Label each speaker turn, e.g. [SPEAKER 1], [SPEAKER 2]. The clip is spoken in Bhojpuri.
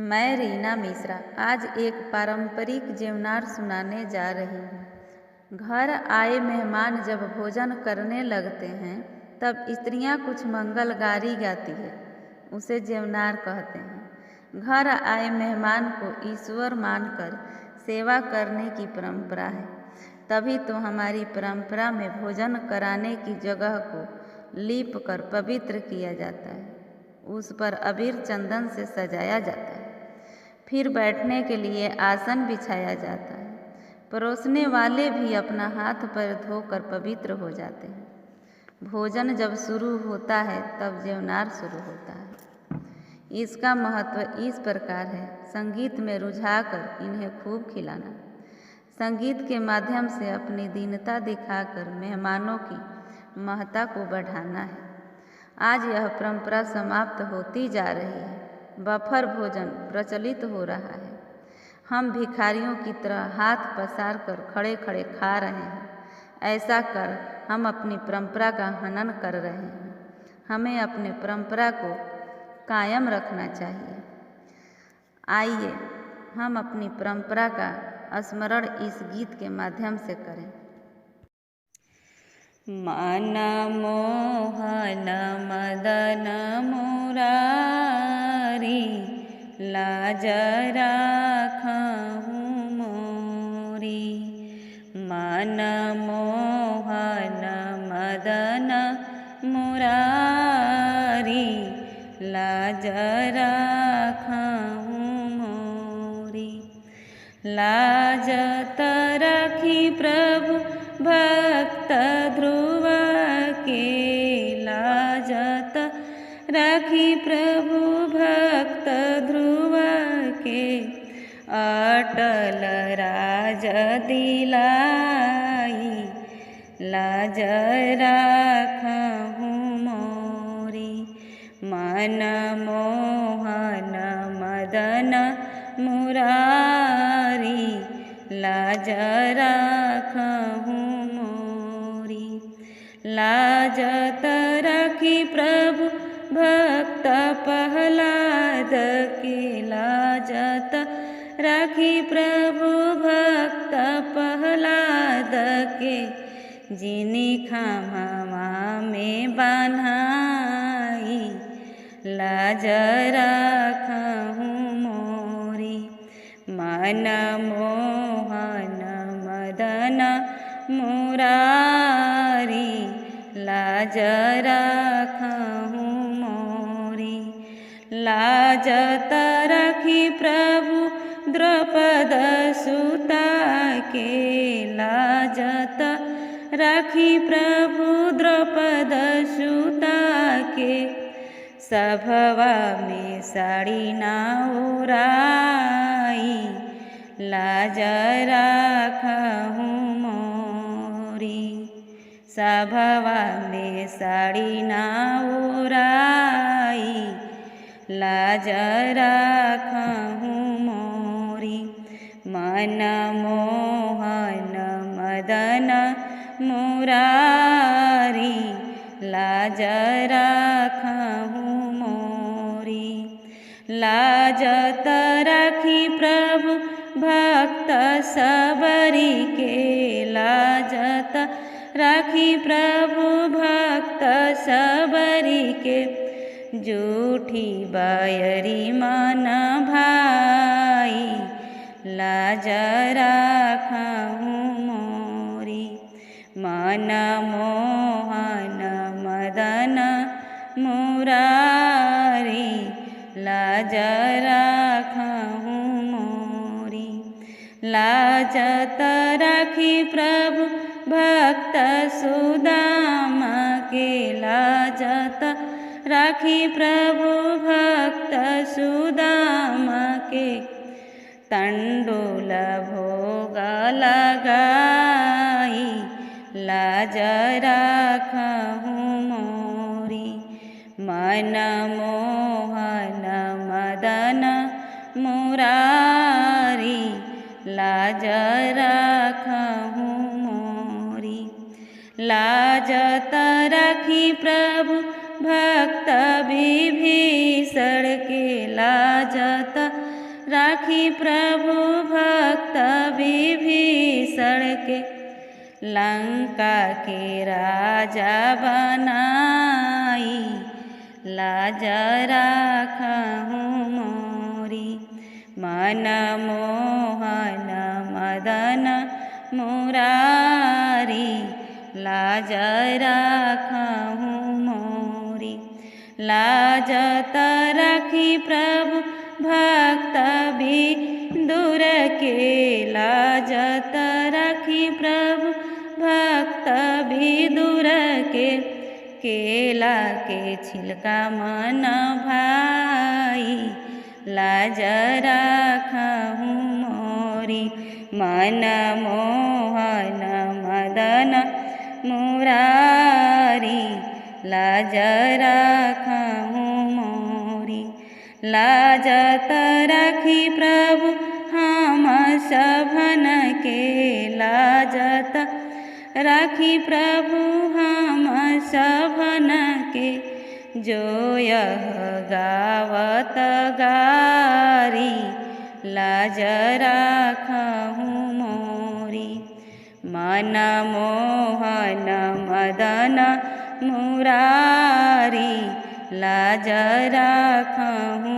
[SPEAKER 1] मैं रीना मिश्रा आज एक पारंपरिक जेवनार सुनाने जा रही हूँ। घर आए मेहमान जब भोजन करने लगते हैं तब स्त्रियाँ कुछ मंगल गारी गाती है, उसे जेवनार कहते हैं। घर आए मेहमान को ईश्वर मानकर सेवा करने की परंपरा है, तभी तो हमारी परंपरा में भोजन कराने की जगह को लीप कर पवित्र किया जाता है, उस पर अबीर चंदन से सजाया जाता है, फिर बैठने के लिए आसन बिछाया जाता है। परोसने वाले भी अपना हाथ पैर धोकर पवित्र हो जाते हैं। भोजन जब शुरू होता है तब जेवनार शुरू होता है। इसका महत्व इस प्रकार है, संगीत में रुझाकर इन्हें खूब खिलाना, संगीत के माध्यम से अपनी दीनता दिखाकर मेहमानों की महत्ता को बढ़ाना है। आज यह परंपरा समाप्त होती जा रही है, बफर भोजन प्रचलित हो रहा है। हम भिखारियों की तरह हाथ पसार कर खड़े खड़े खा रहे हैं। ऐसा कर हम अपनी परंपरा का हनन कर रहे हैं। हमें अपने परंपरा को कायम रखना चाहिए। आइए हम अपनी परंपरा का स्मरण इस गीत के माध्यम से करें। मन मोहन मदन मुरारी, लाज राखहु मोरी। मन मोहन मदन मुरारी, लाज राखहु मोरी। लाज तरखी प्रभु भक्त ध्रुव के, लाजत रखी प्रभु भक्त ध्रुव के। अटल राज दिलाई, लाज राखहु मोरी। मन मोहन मदन मुरारी, लाज राखहु मोरी। लाजत रखी प्रभु भक्त प्रहलाद के, लाजत रखी प्रभु भक्त प्रहलाद के। जिनी खामा में बन्हाई, लाज राखहु मोरी। मन मोहन मदन मुरारी, लाज राखहु मोरी। लाजत रखी प्रभु द्रौपद सुता के, लाजत रखी प्रभु द्रौपद सुता के। सभवा में साड़ी ना ओराई, लाज राखहु मोरी। सभवा में साड़ी ना ओराई, लाज राखहु मोरी। मन मोहन मदन मुरारी, लाज राखहु मोरी। लाजत रखी प्रभु भक्त सबरी के, लाजत रखी प्रभु भक्त सबरी के। जूठी बायरी मन भाई, लाज राखहु मोरी। मन मोहन मदन मुरारी, लाज राखहु मोरी। लाजत रखी प्रभु भक्त सुदामा के, लाजत रखी प्रभु भक्त सुदामा के। तंडुल भोग लगाई, लाज राखहु मोरी। मन मोहन मदन मुरारी, लाज राखहु मोरी। लाजत रखी प्रभु भक्त विभीषण के, लाजत प्रभु भक्त विभीषण के, लंका के राजा बनाई, लाज राखहु मोरी। मन मोहन मदन मुरारी, लाज राखहु मोरी। लाज रखी प्रभु भक्त विदुर के, लाज रखी प्रभु भक्त विदुर के, केला के छिलका मन भाई, लाज राखहु मोरी। मन मोहन मदन मुरारी, लाज राखहु मोरी। लाज रखी प्रभु हम सभन के, लाज रखी प्रभु हम सभन के, जो यह गावत गारी, लाज राखहु मोरी। मन मोहन मदन मुरारी, लाज राखहु